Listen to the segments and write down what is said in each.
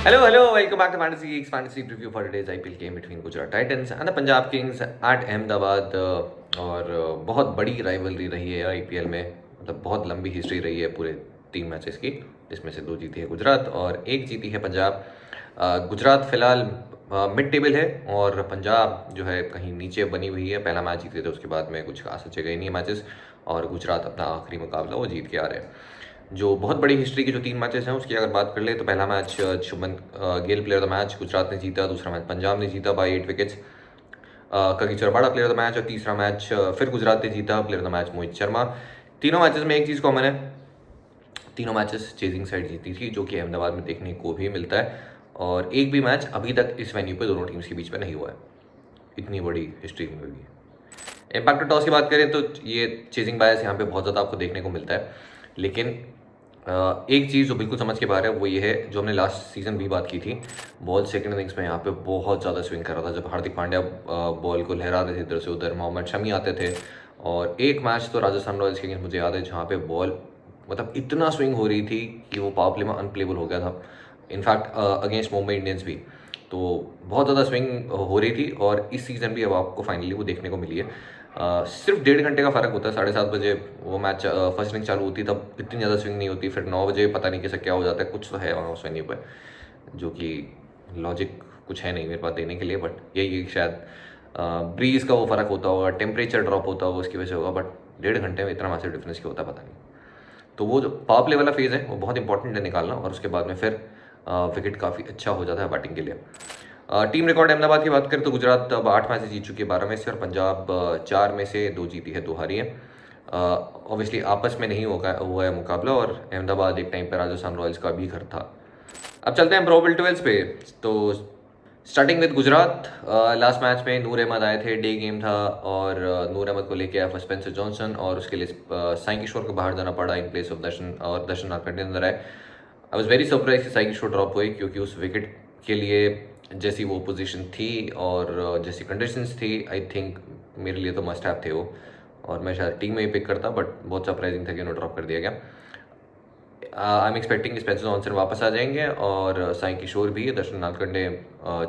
Welcome back to Fantasy Geeks Fantasy Preview for today's IPL game between Gujarat Titans and the Punjab Kings at Ahmedabad. और बहुत बड़ी rivalry रही है IPL में, मतलब बहुत लंबी हिस्ट्री रही है पूरे 3 मैचेस की, जिसमें से 2 जीती है गुजरात और 1 जीती है पंजाब। गुजरात फिलहाल मिड टेबल है और पंजाब जो है कहीं नीचे बनी हुई है। पहला मैच जीते थे, उसके बाद में कुछ खास अच्छे गए नहीं मैचेस और गुजरात अपना आखिरी मुकाबला वो जीत के आ रहे हैं। जो बहुत बड़ी हिस्ट्री की जो 3 मैचेस हैं उसकी अगर बात कर ले तो पहला match Shubman Gill player of the match Gujarat ने जीता, दूसरा मैच पंजाब ने जीता by 8 wickets, Kagiso Rabada player of the match, और तीसरा मैच फिर गुजरात ने जीता, player of the match Mohit Sharma. तीनों मैचेस में एक चीज़ कॉमन है, तीनों मैचेस चेजिंग साइड जीती थी, जो कि अहमदाबाद में देखने को भी मिलता है। और एक भी मैच अभी तक इस वेन्यू पे दोनों टीम्स के बीच में नहीं हुआ है, इतनी बड़ी हिस्ट्री में भी। इम्पैक्ट टॉस की बात करें तो ये चेजिंग बायस यहाँ पे बहुत ज़्यादा आपको देखने को मिलता है, लेकिन एक चीज़ जो बिल्कुल समझ के बाहर है वो ये है, जो हमने लास्ट सीजन भी बात की थी, बॉल सेकंड इनिंग्स में यहाँ पे बहुत ज़्यादा स्विंग कर रहा था। जब हार्दिक पांड्या बॉल को लहरा रहे थे इधर से उधर, मोहम्मद शमी आते थे, और एक मैच तो राजस्थान रॉयल्स के अगेंस्ट मुझे याद है जहाँ पे बॉल मतलब इतना स्विंग हो रही थी कि वो पावर प्ले में अनप्लेबल हो गया था। इनफैक्ट अगेंस्ट मुंबई इंडियंस भी तो बहुत ज़्यादा स्विंग हो रही थी, और इस सीज़न भी अब आपको फाइनली वो देखने को मिली है। सिर्फ 1.5 घंटे का फ़र्क होता है, 7:30 बजे वो मैच फर्स्ट इनिंग चालू होती तब इतनी ज़्यादा स्विंग नहीं होती, फिर 9 बजे पता नहीं कैसे क्या हो जाता है, कुछ तो है वहाँ उस वेन्यू पर जो कि लॉजिक कुछ है नहीं मेरे पास देने के लिए, बट यही शायद ब्रीज का वो फ़र्क होता होगा, टेम्परेचर ड्रॉप होता होगा, उसकी वजह से होगा। बट 1.5 घंटे में इतना मैसिव डिफरेंस क्या होता है पता नहीं। तो वो जो पावर प्ले वाला फेज़ है वो बहुत इंपॉर्टेंट है निकालना, और उसके बाद में फिर विकेट काफ़ी अच्छा हो जाता है बैटिंग के लिए। टीम रिकॉर्ड अहमदाबाद की बात करें तो गुजरात अब 8 मैच जीत चुकी है 12 में से, और पंजाब 4 में से 2 जीती है 2 हारी है। ऑब्वियसली आपस में नहीं हुआ है मुकाबला, और अहमदाबाद एक टाइम पर राजस्थान रॉयल्स का भी घर था। अब चलते हैं प्रोबेबल 12 पे। तो starting with Gujarat, last match में नूर अहमद आए थे, डे गेम था, और नूर अहमद को लेके आया स्पेंसर जॉनसन, और उसके लिए साई किशोर को बाहर जाना पड़ा इन प्लेस ऑफ दर्शन, और दर्शन नारकंडे अंदर आए। आई वॉज वेरी सरप्राइज कि साई किशोर ड्रॉप हुए, क्योंकि उस विकेट के लिए जैसी वो पोजीशन थी और जैसी कंडीशंस थी, आई थिंक मेरे लिए तो मस्ट हैव थे वो, और मैं शायद टीम में ही पिक करता, बट बहुत सरप्राइजिंग था कि उन्हें ड्रॉप कर दिया गया। I am expecting Spencer Johnson वापस आ जाएंगे, और साई किशोर भी, दर्शन नालकंडे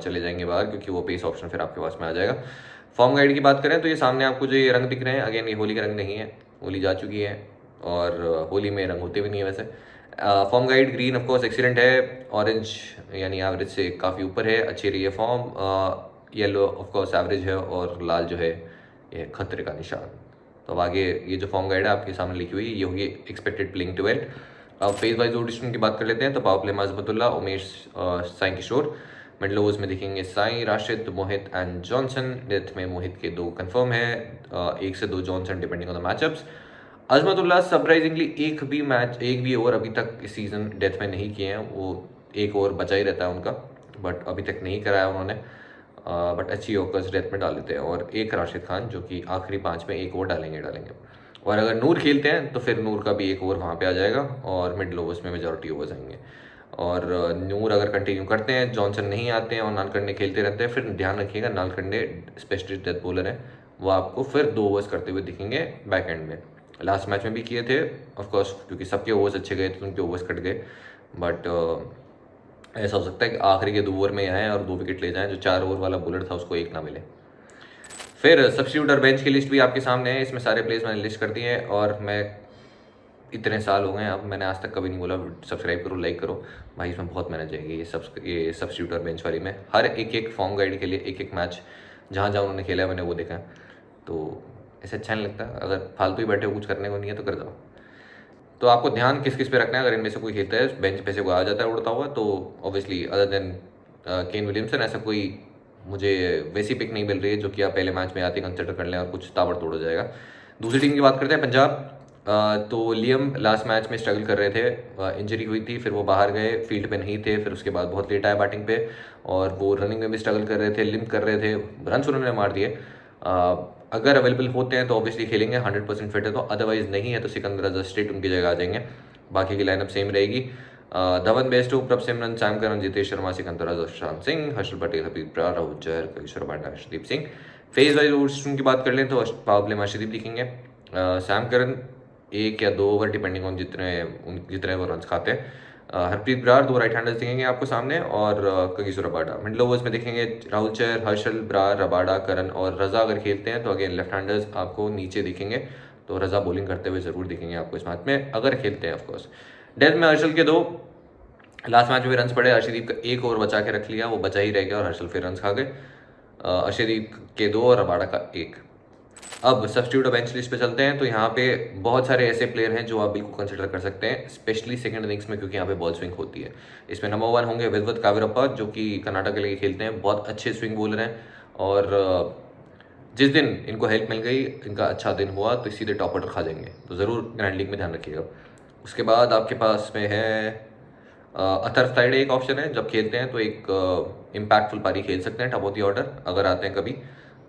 चले जाएंगे बाहर, क्योंकि वो पेस ऑप्शन फिर आपके पास में आ जाएगा। फॉर्म गाइड की बात करें तो ये सामने आपको जो ये रंग दिख रहे हैं, अगेन ये होली के रंग नहीं है, होली जा चुकी है, और होली में रंग होते भी नहीं है वैसे। Form guide green of course excellent है, ऑरेंज यानी एवरेज से काफ़ी ऊपर है, अच्छी रही है form. Yellow of course average है, और लाल जो है ये खतरे का निशान। तो अब आगे ये जो फॉर्म गाइड है आपके सामने लिखी हुई ये होगी एक्सपेक्टेड प्लेइंग 12। अब फेज वाइज ऑडिशन की बात कर लेते हैं तो पावर प्ले में अजमतुल्ला, उमेश, साई किशोर। मिडल ओवर्स में दिखेंगे साई, राशिद, मोहित एंड जॉनसन। डेथ में मोहित के 2 कंफर्म है, 1 से 2 Johnson depending on the matchups. Azmatullah surprisingly एक भी ओवर अभी तक इस सीज़न डेथ में नहीं किए हैं, वो एक ओवर बचा ही रहता है उनका, बट अभी तक नहीं कराया उन्होंने, बट अच्छी ओवर्स डेथ में डाल देते हैं। और एक राशिद खान जो कि आखिरी 5 में 1 ओवर डालेंगे। और अगर नूर खेलते हैं तो फिर नूर का भी 1 ओवर वहाँ पे आ जाएगा, और मिडल ओवर्स में मेजॉरिटी ओवर्स आएंगे। और नूर अगर कंटिन्यू करते हैं, जॉनसन नहीं आते हैं और नालकंडे खेलते रहते हैं, फिर ध्यान रखिएगा नालकंडे स्पेशलिस्ट डेथ बॉलर है, वो आपको फिर 2 ओवर्स करते हुए दिखेंगे बैक एंड में। लास्ट मैच में भी किए थे ऑफकोर्स, क्योंकि सबके ओवर्स अच्छे गए थे, उनके ओवर्स कट गए, बट ऐसा हो सकता है कि आखिरी के 2 ओवर में आएँ और 2 विकेट ले जाएँ, जो 4 ओवर वाला बॉलर था उसको 1 ना मिले। फिर सब्स्टिट्यूट और बेंच की लिस्ट भी आपके सामने है, इसमें सारे प्लेयर्स मैंने लिस्ट कर दिए हैं, और मैं इतने साल हो गए हैं अब मैंने आज तक कभी नहीं बोला सब्सक्राइब करो, लाइक करो, भाई इसमें बहुत मेहनत जाएगी ये सब्स्टिट्यूट और बेंच वाली में। हर एक फॉर्म गाइड के लिए एक मैच जहाँ जहाँ उन्होंने खेला है मैंने वो देखा है, तो ऐसे अच्छा नहीं लगता। अगर फालतू ही बैठे हो कुछ करने को नहीं है तो कर जाओ। तो आपको ध्यान किस किस पे रखना है, अगर इनमें से कोई खेलता है बेंच पे से कोई आ जाता है उड़ता हुआ, तो obviously other than Kane Williamson ऐसा कोई मुझे वैसी पिक नहीं मिल रही है जो कि आप पहले मैच में आते कंसिडर कर लें और कुछ ताबड़तोड़ हो जाएगा। दूसरी टीम की बात करते हैं पंजाब। तो लियम लास्ट मैच में स्ट्रगल कर रहे थे, इंजरी हुई थी, फिर वो बाहर गए, फील्ड पे नहीं थे, फिर उसके बाद बहुत लेट आया बैटिंग पे, और वो रनिंग में भी स्ट्रगल कर रहे थे, लिम्प कर रहे थे, रन उन्होंने मार दिए। अगर अवेलेबल होते हैं तो ऑब्वियसली खेलेंगे, 100% फिट है तो, अदरवाइज नहीं है तो सिकंदर अजहर स्ट्रेट उनकी जगह आ जाएंगे, बाकी की लाइनअप सेम रहेगी। धवन, बेस्टो, प्रभ सिमरन, सैम करन, जितेश शर्मा, सिकंदर अजहर, शांत सिंह, हर्षल पटेल, हबीब ब्रार, राहुल जहर, Kagiso Rabada, Arshdeep Singh. Phase wise overs की बात कर लें तो पावर प्ले में अर्शदीप दिखेंगे, सैम करन 1 या 2 ओवर डिपेंडिंग ऑन जितने वो रन खाते हैं, हरप्रीत ब्रार, 2 राइट हैंडर्स दिखेंगे आपको सामने, और कगिसो रबाडा। मिडल ओवर्स में देखेंगे राहुल चहर, हर्षल, ब्रार, रबाडा, करन और रजा अगर खेलते हैं तो अगेन लेफ्ट हैंडर्स आपको नीचे दिखेंगे, तो रजा बॉलिंग करते हुए ज़रूर दिखेंगे आपको इस मैच में अगर खेलते हैं ऑफकोर्स। डेथ में हर्षल के 2, लास्ट मैच में रन पड़े, अर्शदीप का 1 ओवर बचा के रख लिया, वो बचा ही रह गया और हर्षल फिर रन खा गए। अर्शदीप के 2 और रबाडा का 1। अब सब्स्टिट्यूट और बेंच लिस्ट पे चलते हैं, तो यहाँ पे बहुत सारे ऐसे प्लेयर हैं जो आप बिल्कुल कंसिडर कर सकते हैं, स्पेशली सेकंड इनिंग्स में, क्योंकि यहाँ पे बॉल स्विंग होती है। इसमें नंबर 1 होंगे विद्वत कावेरप्पा, जो कि कर्नाटक के लिए खेलते हैं, बहुत अच्छे स्विंग बॉलर हैं, और जिस दिन इनको हेल्प मिल गई, इनका अच्छा दिन हुआ, तो सीधे टॉप ऑर्डर खा जाएंगे, तो ज़रूर ग्रैंड लीग में ध्यान रखिएगा। उसके बाद आपके पास में है अथर्व ताइडे, एक ऑप्शन है, जब खेलते हैं तो एक इम्पैक्टफुल पारी खेल सकते हैं टॉप ऑफ द ऑर्डर अगर आते हैं कभी।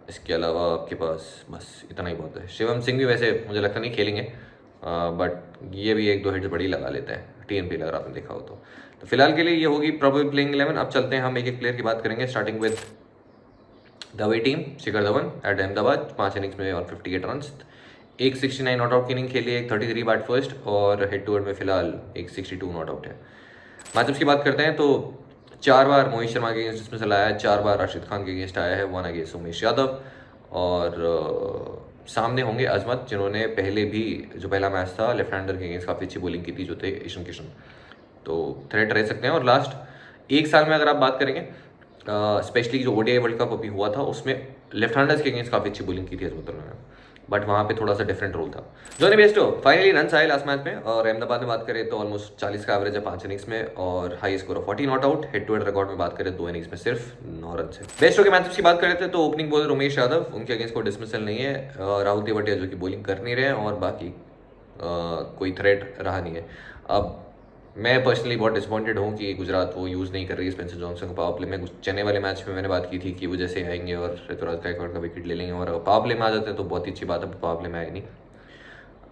इसके अलावा आपके पास बस इतना ही बहुत है। शिवम सिंह भी वैसे मुझे लगता नहीं खेलेंगे, बट ये भी 1-2 हिट्स बड़ी लगा लेते हैं TNP अगर आपने देखा हो तो फिलहाल के लिए ये होगी प्रोबेबल प्लेइंग 11। अब चलते हैं हम एक एक प्लेयर की बात करेंगे, starting with the away team. Shikhar Dhawan at Ahmedabad, 5 innings में और 58 रन, एक 69 नॉट आउट की इनिंग खेली है, एक 33 बैट फर्स्ट, और हेड टू हेड में फिलहाल एक 62 नॉट आउट है। मैचअप्स की बात करते हैं तो 4 बार मोहित शर्मा के अगेंस्ट इसमें से लाया है, 4 बार राशिद खान के अगेंस्ट आया है, 1 अगेंस्ट उमेश यादव, और सामने होंगे अजमत, जिन्होंने पहले भी जो पहला मैच था लेफ्ट हैंडर के अगेंस्ट काफ़ी अच्छी बॉलिंग की थी, जो थे ईशान किशन, तो थ्रेट रह सकते हैं। और लास्ट 1 साल में अगर आप बात करेंगे, स्पेशली जो ODI वर्ल्ड कप अभी हुआ था, उसमें लेफ्ट हैंडर्स के अगेंस्ट काफ़ी अच्छी बॉलिंग की थी अजमत ने, बट वहाँ पे थोड़ा सा डिफरेंट रोल था। जोनी बेस्टो फाइनली रन आए लास्ट मैच में, और अहमदाबाद में बात करें तो ऑलमोस्ट 40 का एवरेज है 5 इनिंग्स में, और high score of 40 not out. Head to head record में बात करें 2 इनिंग्स में सिर्फ 9 रन है। बेस्टो के मैचअप्स की बात करें तो ओपनिंग बॉलर उमेश यादव, उनके अगेंस्ट कोई डिसमिसल नहीं है, राहुल तेवटिया जो कि बॉलिंग कर नहीं रहे हैं, और बाकी कोई थ्रेट रहा नहीं है। अब मैं पर्सनली बहुत डिसअपॉइंटेड हूँ कि गुजरात वो यूज़ नहीं कर रही है स्पेंसर जॉनसन को पावर प्ले में। चेन्नई वाले मैच में मैंने बात की थी कि वो जैसे आएंगे और ऋतुराज गायकवाड़ का विकेट ले लेंगे, और पावर प्ले में आ जाते हैं तो बहुत ही अच्छी बात है, पावर प्ले में आए नहीं।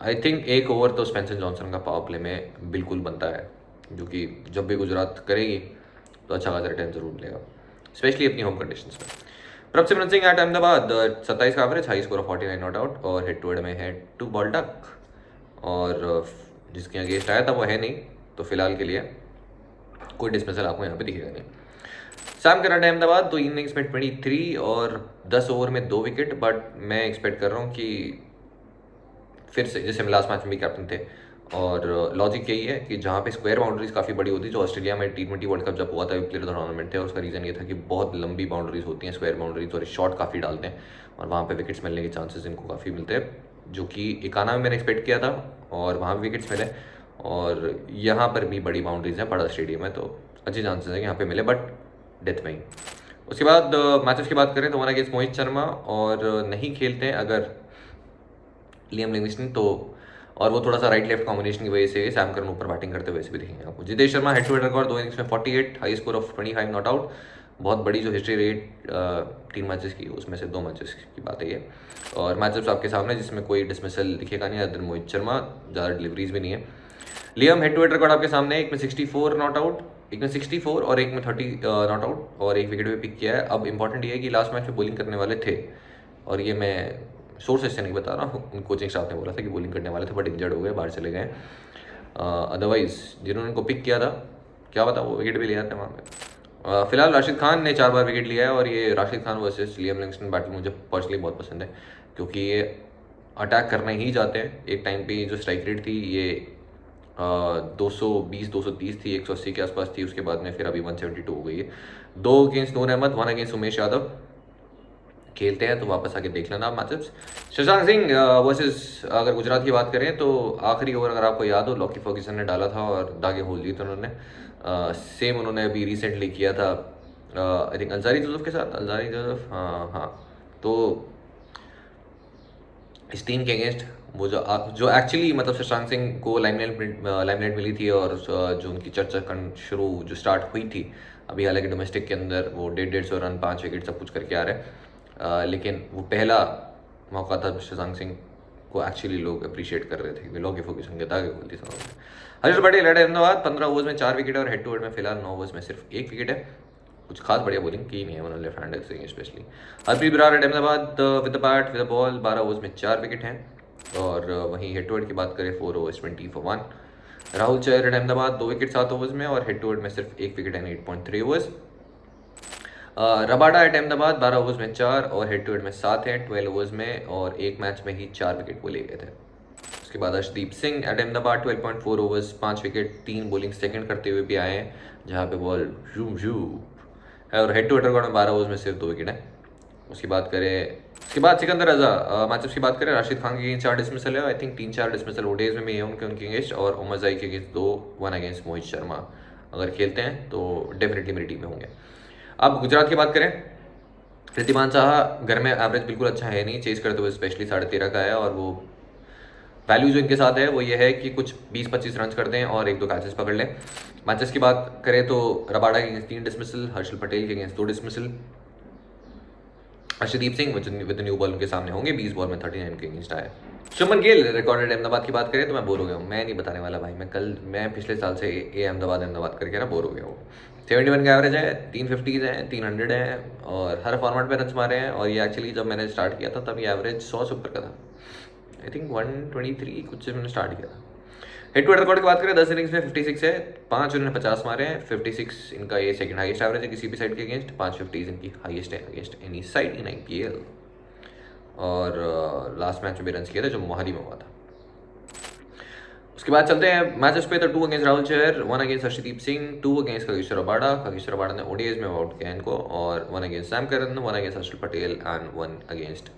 आई थिंक 1 ओवर तो स्पेंसर जॉनसन का पावर प्ले में बिल्कुल बनता है, जो कि जब भी गुजरात करेगी तो अच्छा खासा रिटर्न जरूर मिलेगा, स्पेशली अपनी होम कंडीशंस में। प्रभसिमरन सिंह एट अहमदाबाद, 27 का average, high score of 49 not out, और हेड टू हेड में है 2 बॉल डक, और जिसके अगेंस्ट आया था वो है नहीं, तो फिलहाल के लिए कोई डिसमिसल आपको यहाँ पे दिखेगा नहीं। सैम करन अहमदाबाद, 2 इनिंग्स में 23 और 10 ओवर में 2 विकेट, बट मैं एक्सपेक्ट कर रहा हूँ कि फिर से जैसे हम लास्ट मैच में भी कैप्टन थे, और लॉजिक यही है कि जहाँ पे स्क्वायर बाउंड्रीज काफ़ी बड़ी होती है, जो ऑस्ट्रेलिया में T20 वर्ल्ड कप जब हुआ था प्लेयर टूर्नामेंट थे, और उसका रीज़न ये था कि बहुत लंबी बाउंड्रीज होती हैं स्क्वायर बाउंड्रीज, और शॉट काफ़ी डालते हैं, और वहाँ पे विकेट्स मिलने के चांसेस इनको काफ़ी मिलते हैं, जो कि एकाना में मैंने एक्सपेक्ट किया था, और वहाँ भी विकेट्स मिले, और यहाँ पर भी बड़ी बाउंड्रीज हैं, बड़ा स्टेडियम है, तो अच्छे चांसेस हैं कि यहाँ पे मिले, बट डेथ में ही। उसके बाद मैचेस की बात करें तो 1 अगेंस्ट मोहित शर्मा, और नहीं खेलते हैं अगर लियम लिविंगस्टन, तो और वो थोड़ा सा राइट लेफ्ट कॉम्बिनेशन की वजह से सैम करन ऊपर बैटिंग करते हुए वैसे भी दिखेंगे आपको। Jitesh Sharma head to head record 2 innings में 48, high score of 25 not out, बहुत बड़ी जो हिस्ट्री रही 3 मैचेस की, उसमें से 2 मैचेस की बात है ये, और मैचअप्स आपके सामने जिसमें कोई डिसमिसल दिखेगा नहीं, अदर मोहित शर्मा, ज़्यादा डिलीवरीज भी नहीं है। Liam head to head record आपके सामने, एक में 64 नॉट आउट, एक में 64 और एक में 30 नॉट आउट, और एक विकेट भी पिक किया है। अब इंपॉर्टेंट ये है कि लास्ट मैच में बॉलिंग करने वाले थे, और ये मैं सोर्सेस से नहीं बता रहा हूँ, उन कोचिंग स्टाफ ने बोला था कि बॉलिंग करने वाले थे बट इंजर्ड हो गए, बाहर चले गए। अदरवाइज जिन्होंने उनको पिक किया था, क्या पता वो विकेट भी ले आते हैं वहाँ पे। फिलहाल राशिद खान ने 4 बार विकेट लिया है, और ये Rashid Khan versus Liam Livingstone battle मुझे पर्सनली बहुत पसंद है, क्योंकि ये अटैक करने ही जाते हैं। एक टाइम पे जो स्ट्राइक रेट थी ये 220-230 थी, 180 के आसपास थी, उसके बाद में फिर अभी 172 हो गई है। 2 अगेंस्ट नूर अहमद, 1 अगेंस्ट उमेश यादव खेलते हैं, तो वापस आके देख लेना आप मैचअप्स। शशांक सिंह वर्सेस अगर गुजरात की बात करें तो आखिरी ओवर अगर आपको याद हो लॉकी फर्ग्यूसन ने डाला था और दागे होल दिए थे उन्होंने, सेम उन्होंने अभी रिसेंटली किया था आई थिंक अंसारी जोसेफ के साथ, अंसारी जोसेफ, हाँ। तो इस टीम के अगेंस्ट वो जो एक्चुअली मतलब शशांक सिंह को लाइमलाइट मिली थी, और जो उनकी चर्चा शुरू जो स्टार्ट हुई थी अभी, हालांकि डोमेस्टिक के अंदर वो 150 रन 5 विकेट सब कुछ करके आ रहे हैं, लेकिन वो पहला मौका था शशांक सिंह को एक्चुअली लोग अप्रिशिएट कर रहे थे कि लॉकी फर्ग्यूसन के दागे खोल दी समझ में। हर्षल पटेल एट अहमदाबाद, 15 ओवर्स में 4 विकेट है, और हेड टू हेड में फिलहाल 9 ओवर्स में सिर्फ 1 विकेट है, कुछ खास बढ़िया बॉलिंग की नहीं है उन्होंने लेफ्ट हैंडर से specially. Harpreet Brar at Ahmedabad with the bat with the ball, 12 overs में 4 विकेट हैं, और वहीं हेड टू हेड की बात करें 4 overs 20 for 1। Rahul Chahar at Ahmedabad 2 wicket 7 overs में, और हेड टू हेड में सिर्फ 1 wicket and 8.3 overs. Rabada at Ahmedabad 12 overs में 4 और हेड टू हेड में 7 हैं 12 ओवर्स में, और एक मैच में ही 4 विकेट वो ले गए थे। उसके बाद Arshdeep Singh at Ahmedabad 12.4 overs 5 wicket 3 bowling second करते हुए भी आए हैं, जहाँ पे बॉल जूम जूम है, और हेड टू हेड रिकॉर्ड में 12 ओवर्स में सिर्फ 2 विकेट है। उसके बाद सिकंदर रजा मैचअप्स की बात करें, राशिद खान के अगेंस्ट 4 डिसमिसल है, आई थिंक 3-4 डिसमिसल ओडीआईज में भी है उनके अगेंस्ट, और उमर जाई के अगेंस्ट 2-1 अगेंस्ट मोहित शर्मा अगर खेलते हैं तो डेफिनेटली मेरी टीम में होंगे। अब गुजरात की बात करें, ऋद्धिमान साहा घर में एवरेज बिल्कुल अच्छा है नहीं, चेज करते हुए स्पेशली 13.5 का है, और वो वैल्यू जो इनके साथ है वो ये है कि कुछ 20-25 रन कर दें और 1-2 कैचेस पकड़ लें। मैचेस की बात करें तो रबाडा के अगेंस्ट 3 डिसमिसल, हर्षल पटेल के against 2 dismissal, Arshdeep Singh with new ball उनके सामने होंगे, 20 बॉल में 39 के अगेंस्ट आए। शुभमन गिल रिकॉर्डेड अहमदाबाद की बात करें तो मैं बोर हो गया हूँ, मैं नहीं बताने वाला भाई, मैं पिछले साल से ए अहमदाबाद करके ना बोर हो गया हूँ। 71 का एवरेज है, 350 हैं, 300 हैं, और हर फॉर्मेट पे रन मारे हैं, और ये एक्चुअली जब मैंने स्टार्ट किया था तब ये एवरेज 100 से ऊपर का था, आई थिंक 123 कुछ से मैंने स्टार्ट किया था। हेड टू हेड रिकॉर्ड की बात करें 10 इनिंग्स में 56 है, 5 उन्होंने 50 मारे हैं, 56 इनका ये सेकंड हाईएस्ट एवरेज है किसी भी साइड के अगेंस्ट, 550 इनकी हाईएस्ट है against any side in IPL, और लास्ट मैच में भी रन किए थे जो मोहाली में हुआ था। उसके बाद चलते हैं मैचेस पे, तो 2 against Rahul Chahar, 1 against Arshdeep Singh, 2 against Kagiso Rabada ने ओडीआईज में आउट किया इनको, और 1 against Sam Curran, 1 against Harshal Patel and 1 against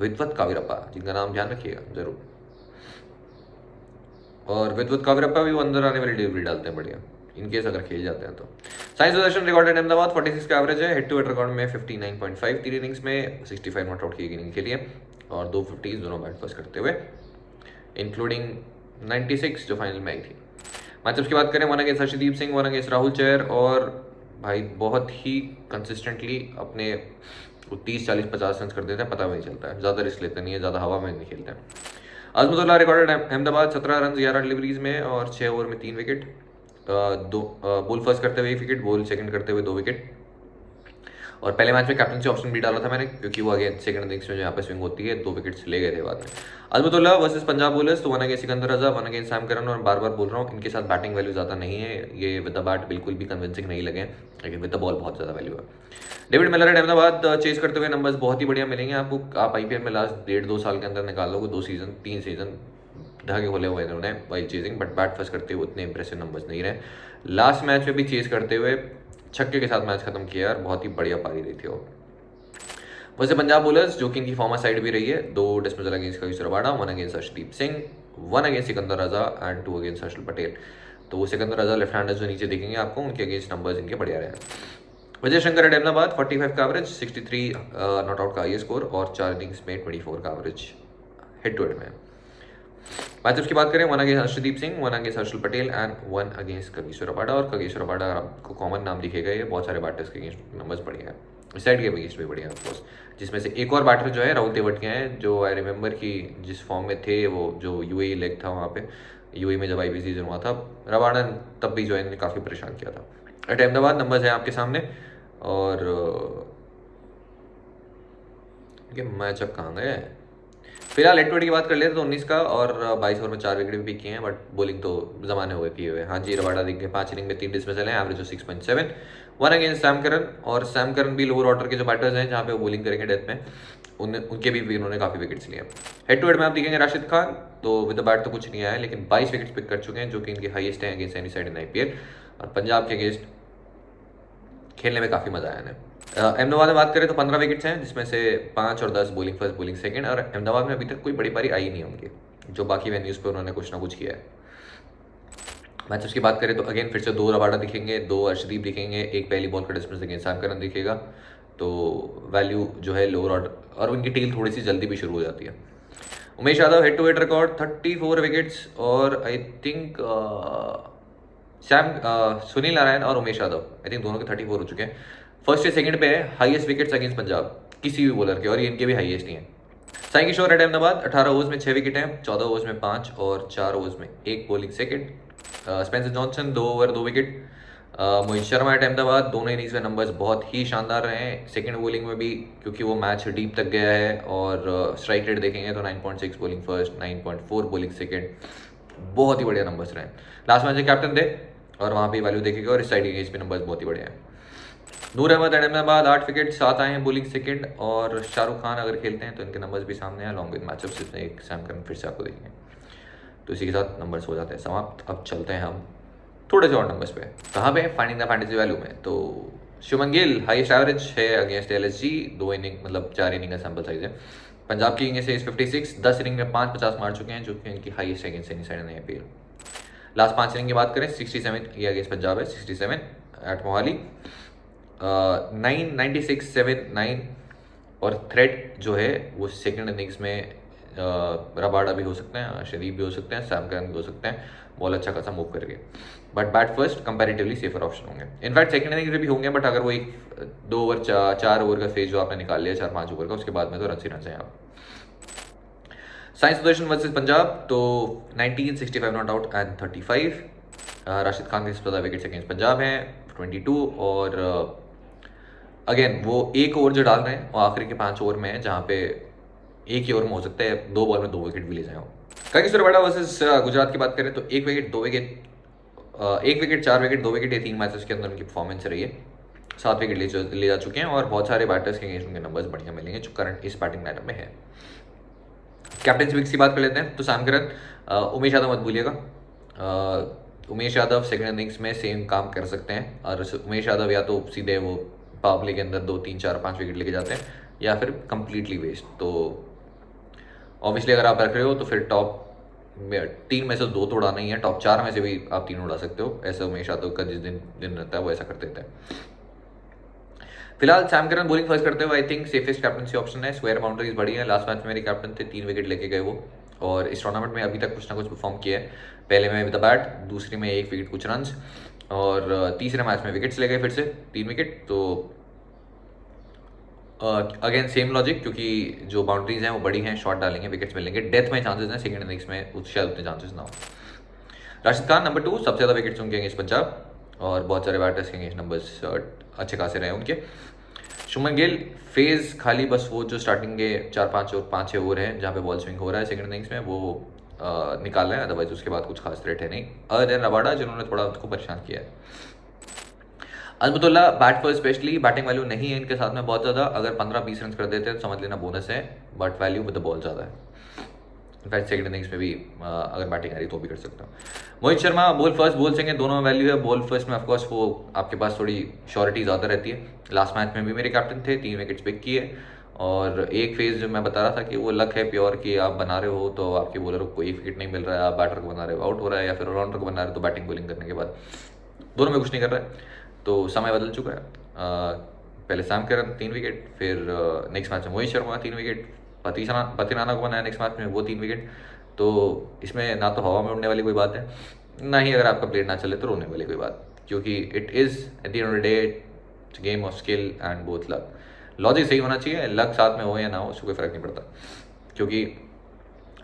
विद्वत कावीरप्पा, जिनका नाम ध्यान रखिएगा जरूर, और विद्वत कावीरप्पा भी वो अंदर आने वाली डिलीवरी डालते हैं बढ़िया, इनकेस अगर खेल जाते हैं तो। साई सुदर्शन रिकॉर्डेड अहमदाबाद 46 का एवरेज है, हेड टू हेड रिकॉर्ड में 59.5 3 इनिंग्स में 65 नॉट आउट की इनिंग के लिए, और 2 50 दोनों बैट फर्स्ट करते हुए, इंक्लूडिंग 96 जो फाइनल में आई थी। मैचअप्स की बात करें, 1 अगेंस्ट अर्शदीप सिंह, 1 अगेंस्ट राहुल चहर, और भाई बहुत ही कंसिस्टेंटली अपने 30-40-50 रन कर देते हैं, पता भी नहीं चलता है, ज़्यादा रिस्क लेते नहीं है, ज़्यादा हवा में नहीं खेलते हैं। Azmatullah recorded Ahmedabad 17 run 11 deliveries में, और 6 ओवर में 3 विकेट, बॉल फर्स्ट करते हुए 1 विकेट, बॉल सेकंड करते हुए 2 विकेट, और पहले मैच में कैप्टनसी ऑप्शन भी डाला था मैंने, क्योंकि वो आगे सेकंड इनिंग्स में जो यहाँ पे स्विंग होती है 2 विकेट्स ले गए थे बाद में। अजमतुल्लाह वर्सेस पंजाब बॉलर्स, तो 1 अगेंस्ट सिकंदर रजा, 1 अगेंस्ट सैम करन, और बार बार बोल रहा हूँ इनके साथ बैटिंग वैल्यू ज़्यादा नहीं है, ये विद द बैट बिल्कुल भी कन्विंसिंग नहीं लगे, लेकिन विद द बॉल बहुत ज़्यादा वैल्यू है। David Miller at Ahmedabad chase करते हुए नंबर्स बहुत ही बढ़िया मिलेंगे आपको, आप आईपीएल में लास्ट 1.5-2 साल के अंदर निकाल लोगे, 2 सीजन 3 सीजन धागे खोले हुए इन्होंने by chasing, but bat first करते हुए उतने इंप्रेसिव नंबर्स नहीं रहे। लास्ट मैच में भी चेज करते हुए छक्के के साथ मैच खत्म किया, और बहुत ही बढ़िया पारी रही थी वो। वैसे पंजाब बॉलर्स जो कि इनकी फॉर्मर साइड भी रही है, 2 dismissal against Kagiso Rabada, 1 against Arshdeep Singh, 1 against Sikandar Raza and 2 against Harshal Patel. तो वो सिकंदर रजा लेफ्ट हैंडर जो नीचे देखेंगे आपको, उनके अगेंस्ट नंबर्स इनके बढ़िया रहे। विजय शंकर एट अहमदाबाद 45 का एवरेज, 63 नॉट आउट का हाई स्कोर, और 4 इनिंग्स में 24 का एवरेज हेड टू हेड में। मैचअप्स की बात करें, 1 against Arshdeep Singh, 1 against Harshal Patel and 1 against Kagiso Rabada, और कागिसो रबाडा अगर आपको कॉमन नाम दिखेगा, ये बहुत सारे बैटर्स के अगेंस्ट नंबर्स बढ़िया है, इस साइड के अगेंस्ट भी बढ़िया है ऑफकोर्स, जिसमें से एक और बैटर जो है राहुल तेवट के हैं, जो आई रिमेंबर कि जिस फॉर्म में थे वो जो यूएई लेग था वहाँ पे, यूएई में जब आईपीएल सीजन हुआ था, रबाडा तब भी जो है काफ़ी परेशान किया था। एट अहमदाबाद नंबर्स हैं आपके सामने, और मैचअप कहाँ गए, फिलहाल हेड टू हेड की बात कर लेते तो 19 का और 22 ओवर में 4 विकेट भी किए हैं, बट बॉलिंग तो जमाने हुए किए हुए। हाँ जी, रबाडा दिख गए, 5 इनिंग में 3 डिसमिसल हैं, एवरेज 6.7, 1 अगेंस्ट सैम करन, और सैम करन भी लोअर ऑर्डर के जो बैटर्स हैं जहाँ पे वो बॉलिंग करेंगे डेथ में, उनके भी उन्होंने काफ़ी विकेट्स लिए। हेड टू हेड में आप दिखेंगे राशिद खान, तो विद द बैट तो कुछ नहीं आया, लेकिन 22 विकेट्स पिक कर चुके हैं, जो कि इनके हाईएस्ट हैं against any side in IPL, और पंजाब के अगेंस्ट खेलने में काफ़ी मजा आया इन्हें। अहमदाबाद में बात करें तो 15 विकेट्स हैं, जिसमें से 5 और 10 बॉलिंग फर्स्ट बॉलिंग सेकंड, और अहमदाबाद में अभी तक कोई बड़ी पारी आई नहीं उनकी, जो बाकी वेन्यूज़ पे उन्होंने कुछ ना कुछ किया है। मैचेस की बात करें तो अगेन फिर से 2 रबाडा दिखेंगे, 2 अर्शदीप दिखेंगे, एक पहली बॉल का डिस्टेंस अगेंस्ट सैम करन दिखेगा, तो वैल्यू जो है लोअर ऑर्डर, और उनकी टील थोड़ी सी जल्दी भी शुरू हो जाती है। Umesh Yadav head to head record 34 wickets, और आई थिंक सुनील नारायण और उमेश यादव आई थिंक दोनों के 34 हो चुके हैं, फर्स्ट या सेकंड पे है हाईएस्ट विकेट्स अगेंस्ट पंजाब किसी भी बॉलर के, और ये इनके भी हाईएस्ट ही हैं। साई किशोर एट अहमदाबाद 18 ओवर्स में 6 विकेट हैं, 14 ओवर्स में 5 और 4 ओवर्स में 1 bowling second. Spencer Johnson 2 over 2 wicket. Mohit Sharma at Ahmedabad दोनों इनिंग्स में नंबर्स बहुत ही शानदार रहे हैं, सेकंड बॉलिंग में भी, क्योंकि वो मैच डीप तक गया है, और स्ट्राइक रेट देखेंगे तो 9.6 बॉलिंग फर्स्ट, 9.4 बॉलिंग सेकंड, बहुत ही बढ़िया नंबर्स रहे। लास्ट मैच कैप्टन थे और वहाँ पे वैल्यू देखेगा, और इस साइड के पे नंबर्स बहुत ही बढ़िया हैं। नूर अहमद अहमदाबाद 8 विकेट 7 आए हैं बोलिंग सेकंड, और शाहरुख खान अगर खेलते हैं तो इनके नंबर्स भी सामने हैं लॉन्ग विद मैचअप्स, इसमें एक सैम करन फिर से आपको देखेंगे। तो इसी के साथ नंबर्स हो जाते हैं समाप्त। अब चलते हैं हम थोड़े से और नंबर्स पे। कहाँ पे फाइंडिंग द फैंटेसी वैल्यू में, तो शुभमन गिल हाईएस्ट एवरेज है अगेंस्ट LSG, 2 इनिंग मतलब 4 इनिंग का सैम्पल साइज है। पंजाब की इनिंग से 56, 10 इनिंग में 550 मार चुके हैं, जो कि इनकी हाईएस्ट अगेंस्ट एनी साइड इन IPL। लास्ट 5 इनिंग की बात करें 67 ये अगेंस्ट पंजाब है, 67 एट मोहाली, 996 7 9, और थ्रेट जो है वो सेकंड इनिंग्स में रबाडा भी हो सकते हैं, शरीफ भी हो सकते हैं, सैम करन भी हो सकते हैं, बॉल अच्छा खासा मूव करके। But bat first comparatively safer option होंगे। इनफैक्ट सेकंड इनिंग्स में भी होंगे, बट अगर वो एक 2 ओवर 4 ओवर का फेज जो आपने निकाल लिया 4-5 ओवर का, उसके बाद में तो रन ही रन हैं आप। साइंस सुदर्शन वर्सेस पंजाब, तो 19 65 not out and 35। Rashid Khan के 17 विकेट्स अगेंस्ट पंजाब हैं 22, और अगेन वो एक ओवर जो डाल रहे हैं वो आखिरी के 5 ओवर में है, जहाँ पे एक ही ओवर में हो सकता है 2 बॉल में 2 विकेट भी ले जाए। कागिसोर रबाडा वर्सेस गुजरात की बात करें तो 1 wicket 2 wicket 1 wicket 4 wicket 2 wicket, ये 3 मैचेस के अंदर उनकी परफॉर्मेंस रही है। 7 विकेट ले जा चुके हैं, और बहुत सारे बैटर्स के अगेंस्ट उनके नंबर्स बढ़िया मिलेंगे जो करंट इस बैटिंग लाइनअप में है। कैप्टन विक्स की बात कर लेते हैं, तो सैम करन, उमेश यादव मत भूलिएगा। उमेश यादव सेकंड इनिंग्स में सेम काम कर सकते हैं, और उमेश यादव या तो सीधे वो पावर प्ले के अंदर 2 3 4 5 विकेट लेके जाते हैं, या फिर कंप्लीटली वेस्ट। तो ऑब्वियसली अगर आप रख रहे हो तो फिर टॉप 3 में से 2 तो उड़ाना ही है, टॉप 4 में से भी आप 3 उड़ा सकते हो। ऐसा उमेश यादव का जिस दिन रहता है वो ऐसा कर देता है। फिलहाल सैम करन बॉलिंग फर्स्ट करते हुए I think safest captaincy option है। स्क्वायर बाउंड्रीज बड़ी है, लास्ट मैच में मेरे कैप्टन थे, 3 विकेट लेके गए वो, और इस टूर्नामेंट में अभी तक कुछ ना कुछ परफॉर्म किया है। पहले में विद द बैट, दूसरी में 1 विकेट कुछ रन्स, और तीसरे मैच में विकेट्स ले गए फिर से 3 विकेट। तो अगेन सेम लॉजिक, क्योंकि जो बाउंड्रीज हैं वो बड़ी हैं, शॉट डालेंगे विकेट्स मिलेंगे, डेथ में चांसेस हैं, सेकंड इनिंग्स में शायद उतने चांसेस ना हो। राशिद खान नंबर 2, सबसे ज़्यादा विकेट्स उनके अगेंस्ट पंजाब, और बहुत सारे बैटर्स के अगेंस्ट नंबर्स अच्छे खासे रहे उनके। शुभमन गिल फेज खाली बस वो जो स्टार्टिंग के 4-5 ओवर हैं जहाँ पे बॉल स्विंग हो रहा है सेकंड इनिंग्स में, वो निकाल रहे हैं, अदरवाइज उसके बाद कुछ खास थ्रेट है नहीं, अदर देन रबाडा जिन्होंने थोड़ा उसको परेशान किया है। अजमतुल्ला बैट पर स्पेशली बैटिंग वैल्यू नहीं है इनके साथ में बहुत ज़्यादा, अगर 15-20 रन कर देते हैं तो समझ लेना बोनस है, but value with the ball ज़्यादा है। इनफैक्ट सेकंड इनिंग्स में भी अगर बैटिंग आ रही तो भी कर सकता हूँ। Mohit Sharma ball first ball second दोनों में वैल्यू है। बॉल फर्स्ट में ऑफकोर्स वो आपके पास थोड़ी श्योरिटी ज़्यादा रहती है। लास्ट मैच में भी मेरे कैप्टन थे, 3 विकेट्स पिक किए, और एक फेज जो मैं बता रहा था कि वो लक है प्योर कि आप बना रहे हो तो आपके बॉलर को कोई विकेट नहीं मिल रहा है, आप बैटर को बना रहे हो आउट हो रहा है, या फिर ऑलराउंडर को बना रहे हो तो बैटिंग बॉलिंग करने के बाद दोनों में कुछ नहीं कर रहा है। तो समय बदल चुका है। पहले सैम करन 3 विकेट, फिर नेक्स्ट मैच में मोहित शर्मा 3 विकेट, पतिराना को बनाया नेक्स्ट मैच में वो 3 विकेट। तो इसमें ना तो हवा में उड़ने वाली कोई बात है, ना ही अगर आपका प्लेयर ना चले तो रोने वाली कोई बात, क्योंकि it is at the end of the day it's game of skill and both luck. Logic सही होना चाहिए, लक साथ में हो या ना हो उससे कोई फ़र्क नहीं पड़ता, क्योंकि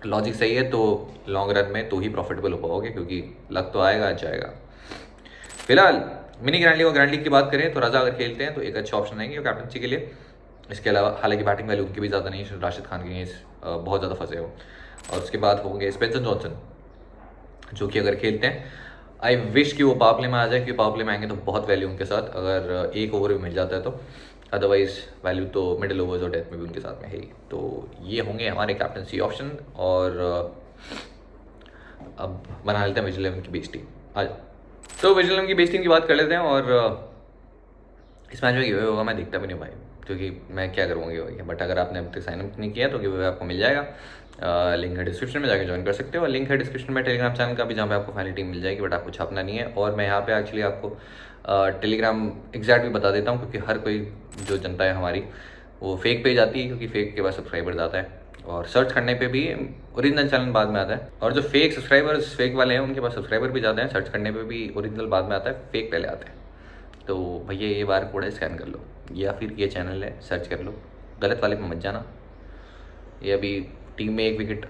लॉजिक सही है तो लॉन्ग रन में तो ही प्रॉफिटेबल हो पाओगे, क्योंकि लक तो आएगा जाएगा। फिलहाल मिनी ग्रैंड लीग और ग्रैंड लीग की बात करें तो रजा अगर खेलते हैं तो एक अच्छा ऑप्शन रहेंगे कैप्टनसी के लिए। इसके अलावा हालांकि बैटिंग वैल्यू उनकी भी ज़्यादा नहीं है, राशिद खान के बहुत ज़्यादा फंसे हो। और उसके बाद होंगे स्पेंसर जॉनसन, जो कि अगर खेलते हैं आई विश कि वो पावर प्ले में आ जाए, क्योंकि पावर प्ले में आएंगे तो बहुत वैल्यू उनके साथ, अगर एक ओवर भी मिल जाता है तो, अदरवाइज वैल्यू तो मिडिल ओवर्स और डेथ में भी उनके साथ में है ही। तो ये होंगे हमारे कैप्टनसी ऑप्शन, और अब बना लेते हैं विजल इलेवन की बेस टीम। आज तो विजल इलेवन की बेस टीम की बात कर लेते हैं, और इस मैच में गिवे होगा मैं देखता भी नहीं भाई, क्योंकि मैं क्या करूँगा गिवे, बट अगर आपने अभी तक साइनअप नहीं किया तो गिवे आपको मिल जाएगा। लिंक है डिस्क्रिप्शन में, जाकर ज्वाइन कर सकते हो, और लिंक है डिस्क्रिप्शन में टेलीग्राम चैनल का भी, जहाँ पे आपको फाइनल टीम मिल जाएगी, बट आपको छापना नहीं है। और मैं यहाँ पे एक्चुअली आपको टेलीग्राम एग्जैक्ट भी बता देता हूँ, क्योंकि हर कोई जो जनता है हमारी वो फेक पेज आती है, क्योंकि फेक के बाद सब्सक्राइबर आता है, और सर्च करने पे भी ओरिजिनल चैनल बाद में आता है, और जो फेक सब्सक्राइबर्स फेक वाले हैं उनके पास सब्सक्राइबर भी ज़्यादा हैं, सर्च करने पे भी ओरिजिनल बाद में आता है, फेक पहले आता है। तो भैया ये बार कोड है, स्कैन कर लो, या फिर ये चैनल है सर्च कर लो, गलत वाले पे मत जाना। ये अभी टीम में 1 विकेट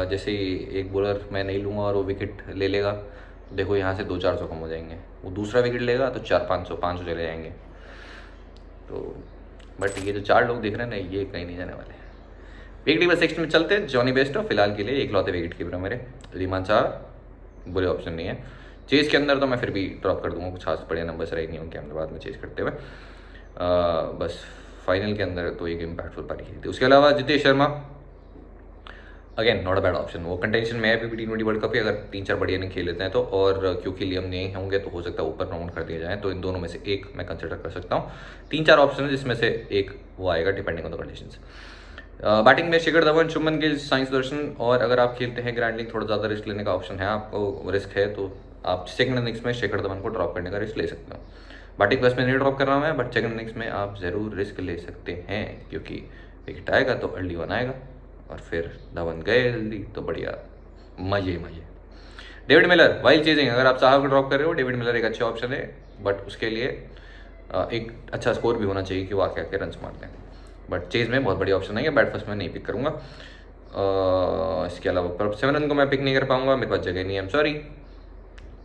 जैसे एक बॉलर मैं नहीं लूँगा और वो विकेट ले लेगा, देखो यहाँ से 200-400 कम हो जाएंगे, वो दूसरा विकेट लेगा तो 400-500 चले जाएंगे। तो बट ये जो 4 लोग दिख रहे हैं ना, ये कहीं नहीं जाने वाले। विकेट कीपर सेक्शन में चलते हैं। जॉनी बेस्टो फिलहाल के लिए इकलौते विकेट कीपर मेरे, रीमान शाह बुरे ऑप्शन नहीं है। चेस के अंदर तो मैं फिर भी ड्रॉप कर दूंगा, कुछ खास बढ़िया नंबर्स रहे नहीं होंगे अहमदाबाद में चेस करते हुए। बस फाइनल के अंदर तो एक इम्पैक्टफुल पारी खेली थी। उसके अलावा Jitesh Sharma again not a bad option, वो कंटेंशन में है अभी T20 वर्ल्ड कप ही, अगर 3-4 बढ़िया नहीं खेल लेते हैं तो, और क्योंकि लियम नहीं होंगे तो हो सकता है ऊपर प्रमोट कर दिया जाए, तो इन दोनों में से एक मैं कंसिडर कर सकता हूँ। 3-4 ऑप्शन है जिसमें से एक वो आएगा depending on the conditions. Batting में शिखर धवन, शुभमन गिल, साई सुदर्शन, और अगर आप खेलते हैं ग्रैंड लीग थोड़ा ज़्यादा रिस्क लेने का ऑप्शन है, आपको रिस्क है तो आप सेकंड इनिंग्स में शिखर धवन को ड्रॉप करने का रिस्क ले सकते हो। बैटिंग फर्स्ट में नहीं ड्रॉप कर रहा हूँ मैं, बट सेकंड इनिंग्स में आप ज़रूर रिस्क ले सकते हैं, क्योंकि विकेट आएगा तो अर्ली वन आएगा और फिर धवन गए जल्दी तो बढ़िया मजे मजे। डेविड मिलर वाइल चेजिंग, अगर आप साहब को ड्रॉप कर रहे हो डेविड मिलर एक अच्छा ऑप्शन है, बट उसके लिए एक अच्छा स्कोर भी होना चाहिए कि वो आके आके रन मारते हैं। बट चेज में बहुत बढ़िया ऑप्शन है, बैट फर्स्ट में नहीं पिक करूँगा। इसके अलावा प्रभ सिमरन को मैं पिक नहीं कर पाऊंगा, मेरे पास जगह नहीं है, आई एम सॉरी,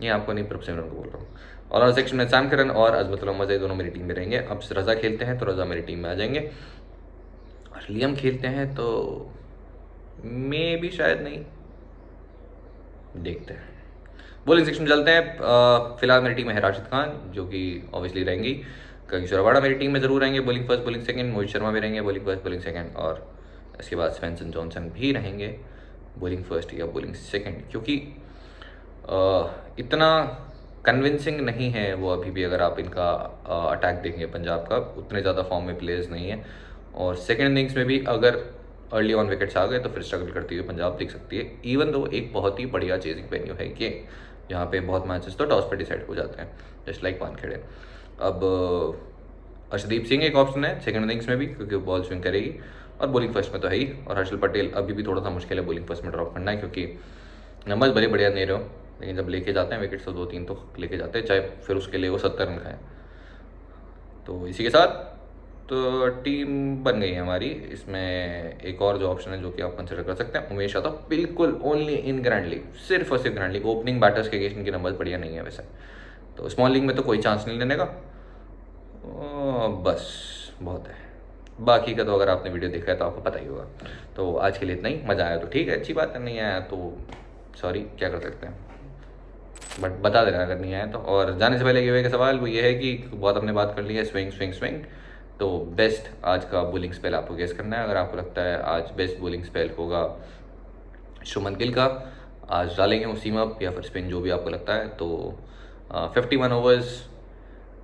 ये आपको नहीं, प्रभ सिमरन को बोल रहा हूँ। और सेक्शन में सैम करन और अजमतुल्लाह मज़े दोनों मेरी टीम में रहेंगे। अब रज़ा खेलते हैं तो रज़ा मेरी टीम में आ जाएंगे, और लियम खेलते हैं तो मे भी शायद नहीं, देखते हैं। बॉलिंग सेक्शन में चलते हैं। फिलहाल मेरी टीम में है राशिद खान, जो कि ऑब्वियसली रहेंगी। किशोर रबाड़ा मेरी टीम में जरूर रहेंगे, bowling first bowling second. Mohit Sharma भी रहेंगे बॉलिंग फर्स्ट बॉलिंग सेकंड, और इसके बाद स्वेंसन जॉनसन भी रहेंगे बॉलिंग फर्स्ट या बॉलिंग सेकंड, क्योंकि इतना कन्विंसिंग नहीं है वो अभी भी। अगर आप इनका अटैक देखेंगे पंजाब का, उतने ज़्यादा फॉर्म में प्लेयर्स नहीं है, और सेकेंड इनिंग्स में भी अगर अर्ली ऑन विकेट्स आ गए तो फिर स्ट्रगल करती हुई पंजाब दिख सकती है। इवन दो एक बहुत ही बढ़िया चेजिंग वेन्यू है कि यहाँ पे बहुत मैचेस तो टॉस पे डिसाइड हो जाते हैं, जस्ट लाइक वानखेड़े। अब अर्शदीप सिंह एक ऑप्शन है सेकंड इनिंग्स में भी, क्योंकि वो बॉल स्विंग करेगी, और बॉलिंग फर्स्ट में तो है ही। और हर्षल पटेल अभी भी थोड़ा सा मुश्किल है बॉलिंग फर्स्ट में ड्रॉप करना है, क्योंकि नंबर्स भले बढ़िया नहीं रहे हो, लेकिन जब लेके जाते हैं विकेट्स तो 2-3 तो लेके जाते हैं, चाहे फिर उसके लिए वो 70 रन खाएँ। तो इसी के साथ तो टीम बन गई है हमारी। इसमें एक और जो ऑप्शन है जो कि आप कंसिडर कर सकते हैं, उमेश यादव, बिल्कुल ओनली इन ग्रैंड लीग, सिर्फ और सिर्फ ग्रैंड लीग। ओपनिंग बैटर्स के अगेंस्ट इनके नंबर्स बढ़िया नहीं है वैसे, तो स्मॉल लीग में तो कोई चांस नहीं लेने का। बस बहुत है, बाकी का तो अगर आपने वीडियो देखा है तो आपको पता ही होगा। तो आज के लिए इतना ही, मज़ा आया तो ठीक है, अच्छी बात है, नहीं आया तो सॉरी, क्या कर सकते हैं, बट बता देना अगर नहीं आया तो। और जाने से पहले गिवे का सवाल वो ये है कि बहुत हमने बात कर ली है स्विंग स्विंग स्विंग, तो बेस्ट आज का बॉलिंग स्पेल आपको गेस करना है। अगर आपको लगता है आज बेस्ट बॉलिंग स्पेल होगा शुभमन गिल का, आज डालेंगे वो सीम अप या फिर स्पिन, जो भी आपको लगता है। तो 51 ओवर्स,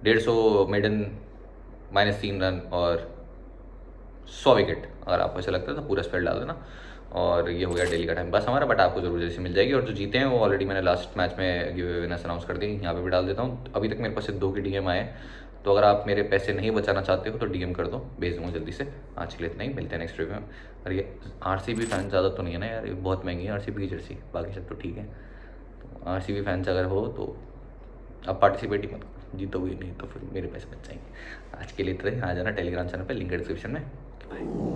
150 मेडन, -3 रन और 100 विकेट, अगर आपको ऐसा लगता है तो पूरा स्पेल डाल देना। और ये हो गया डेली का टाइम पास हमारा, बट आपको जरूर जैसे मिल जाएगी। और जो जीते हैं वो ऑलरेडी मैंने लास्ट मैच में गिव अवे विनर्स अनाउंस कर दी, यहाँ पे भी डाल देता हूँ। अभी तक मेरे पास सिर्फ 2 के डीएम आए, तो अगर आप मेरे पैसे नहीं बचाना चाहते हो तो डीएम कर दो, भेज दूँगा जल्दी से। आज के लिए इतना ही, मिलते हैं नेक्स्ट रिव्यू में। और ये RCB फैन ज़्यादा तो नहीं है ना यार, ये बहुत महंगी है RCB की जर्सी, बाकी सब तो ठीक है। तो RCB फैंस अगर हो तो आप पार्टिसिपेट ही मत करो, जीतोगे नहीं तो फिर मेरे पैसे बच जाएंगे। आज के लिए इतना ही, आ जाना टेलीग्राम चैनल पर, लिंक डिस्क्रिप्शन में। बाय।